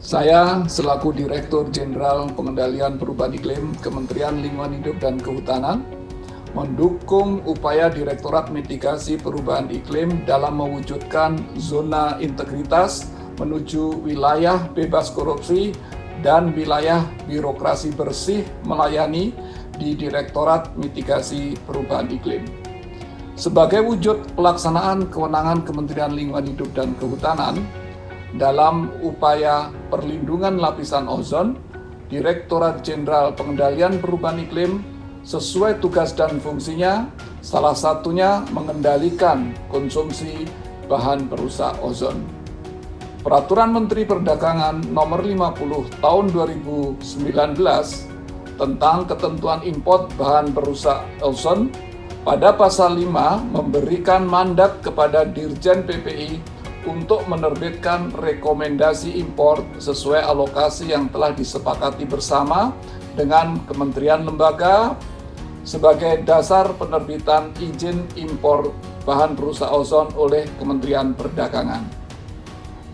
Saya selaku Direktur Jenderal Pengendalian Perubahan Iklim Kementerian Lingkungan Hidup dan Kehutanan mendukung upaya Direktorat Mitigasi Perubahan Iklim dalam mewujudkan zona integritas menuju wilayah bebas korupsi dan wilayah birokrasi bersih melayani di Direktorat Mitigasi Perubahan Iklim. Sebagai wujud pelaksanaan kewenangan Kementerian Lingkungan Hidup dan Kehutanan dalam upaya perlindungan lapisan ozon, Direktorat Jenderal Pengendalian Perubahan Iklim sesuai tugas dan fungsinya, salah satunya mengendalikan konsumsi bahan perusak ozon. Peraturan Menteri Perdagangan Nomor 50 Tahun 2019 tentang ketentuan impor bahan perusak ozon pada pasal 5 memberikan mandat kepada Dirjen PPI untuk menerbitkan rekomendasi impor sesuai alokasi yang telah disepakati bersama dengan kementerian lembaga sebagai dasar penerbitan izin impor bahan perusak ozon oleh Kementerian Perdagangan.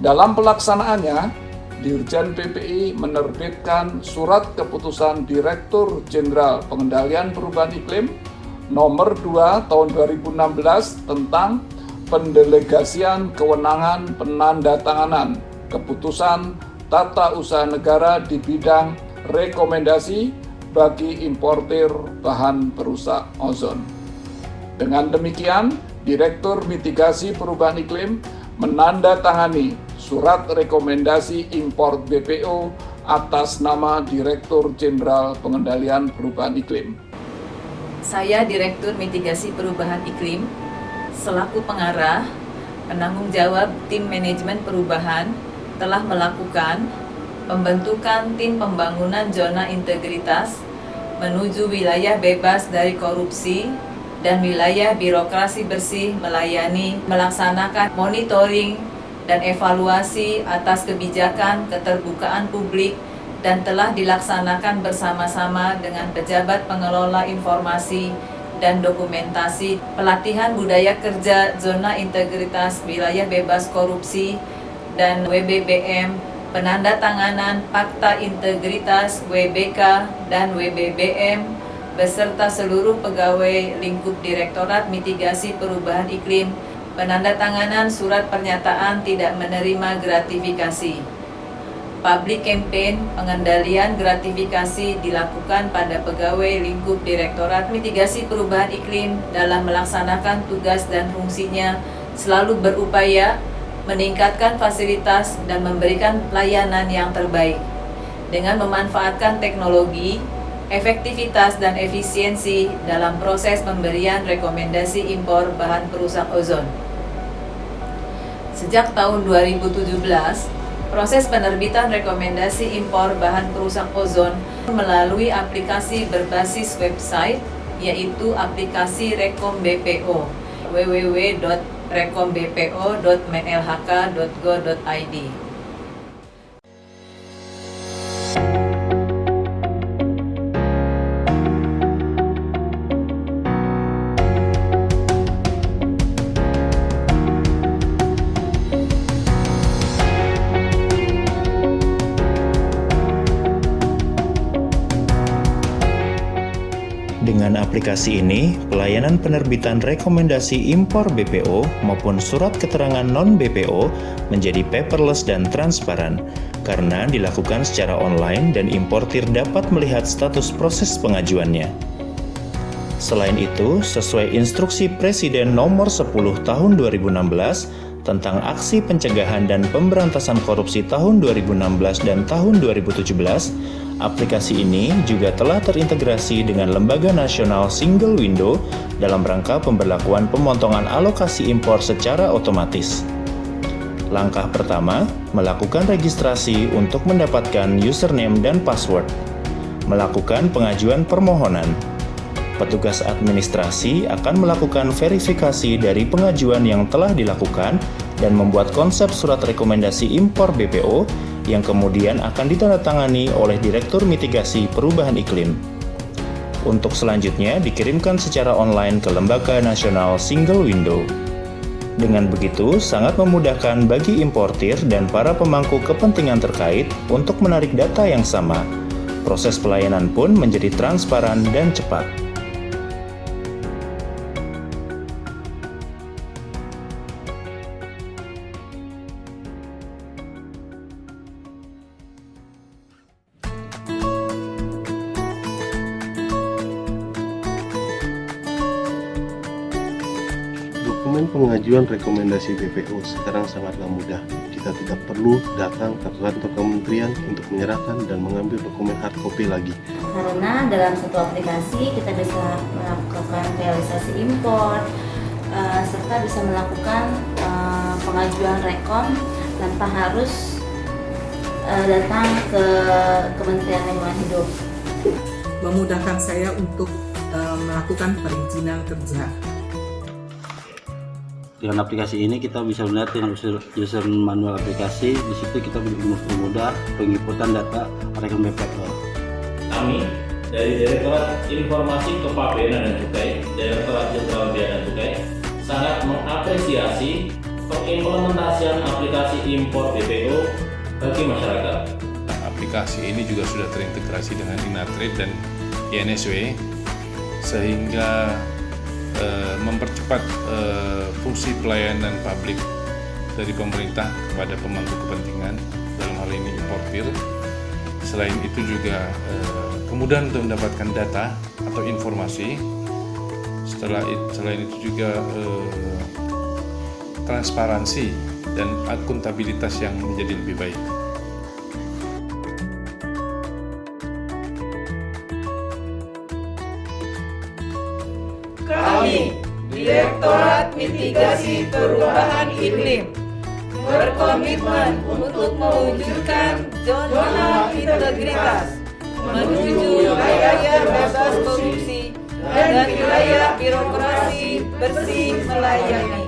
Dalam pelaksanaannya, Dirjen PPI menerbitkan surat keputusan Direktur Jenderal Pengendalian Perubahan Iklim Nomor 2 Tahun 2016 tentang pendelegasian kewenangan penandatanganan keputusan tata usaha negara di bidang rekomendasi bagi importir bahan perusak ozon. Dengan demikian, Direktur Mitigasi Perubahan Iklim menandatangani surat rekomendasi impor BPO atas nama Direktur Jenderal Pengendalian Perubahan Iklim. Saya Direktur Mitigasi Perubahan Iklim, selaku pengarah, penanggung jawab tim manajemen perubahan, telah melakukan pembentukan tim pembangunan zona integritas menuju wilayah bebas dari korupsi dan wilayah birokrasi bersih melayani, melaksanakan monitoring dan evaluasi atas kebijakan keterbukaan publik dan telah dilaksanakan bersama-sama dengan pejabat pengelola informasi dan dokumentasi, pelatihan budaya kerja zona integritas wilayah bebas korupsi dan WBBM, penandatanganan Fakta Integritas WBK dan WBBM beserta seluruh pegawai lingkup Direktorat Mitigasi Perubahan Iklim, penandatanganan surat pernyataan tidak menerima gratifikasi. Public campaign pengendalian gratifikasi dilakukan pada pegawai lingkup Direktorat Mitigasi Perubahan Iklim dalam melaksanakan tugas dan fungsinya, selalu berupaya meningkatkan fasilitas dan memberikan pelayanan yang terbaik dengan memanfaatkan teknologi, efektivitas dan efisiensi dalam proses pemberian rekomendasi impor bahan perusak ozon. Sejak tahun 2017, proses penerbitan rekomendasi impor bahan perusak ozon melalui aplikasi berbasis website, yaitu aplikasi Rekom BPO www.rekombpo.menlhk.go.id. Dengan aplikasi ini, pelayanan penerbitan rekomendasi impor BPO maupun surat keterangan non-BPO menjadi paperless dan transparan karena dilakukan secara online dan importir dapat melihat status proses pengajuannya. Selain itu, sesuai instruksi Presiden Nomor 10 Tahun 2016 tentang aksi pencegahan dan pemberantasan korupsi tahun 2016 dan tahun 2017, aplikasi ini juga telah terintegrasi dengan Lembaga Nasional Single Window dalam rangka pemberlakuan pemotongan alokasi impor secara otomatis. Langkah pertama, melakukan registrasi untuk mendapatkan username dan password. Melakukan pengajuan permohonan. Petugas administrasi akan melakukan verifikasi dari pengajuan yang telah dilakukan dan membuat konsep surat rekomendasi impor BPO yang kemudian akan ditandatangani oleh Direktur Mitigasi Perubahan Iklim. Untuk selanjutnya dikirimkan secara online ke Lembaga Nasional Single Window. Dengan begitu, sangat memudahkan bagi importir dan para pemangku kepentingan terkait untuk menarik data yang sama. Proses pelayanan pun menjadi transparan dan cepat. Dokumen pengajuan rekomendasi BPO sekarang sangatlah mudah. Kita tidak perlu datang ke kantor kementerian untuk menyerahkan dan mengambil dokumen hard copy lagi. Karena dalam satu aplikasi kita bisa melakukan realisasi impor, serta bisa melakukan pengajuan rekom tanpa harus datang ke Kementerian Lingkungan Hidup. Memudahkan saya untuk melakukan perizinan kerja. Dengan aplikasi ini kita bisa melihat dengan user manual aplikasi, di situ kita mempermudah penginputan data rekom BPO. Kami dari Direktorat Informasi Kepabeanan dan Cukai, Direktorat Jenderal Bea dan Cukai sangat mengapresiasi pengimplementasian aplikasi impor BPO bagi masyarakat. Aplikasi ini juga sudah terintegrasi dengan Inatrade dan INSW sehingga mempercepat fungsi pelayanan publik dari pemerintah kepada pemangku kepentingan, dalam hal ini importir. Selain itu juga kemudahan untuk mendapatkan data atau informasi. Selain itu juga transparansi dan akuntabilitas yang menjadi lebih baik. Kami, Direktorat Mitigasi Perubahan Iklim, berkomitmen untuk mewujudkan zona integritas menuju wilayah bebas korupsi dan wilayah birokrasi bersih melayani.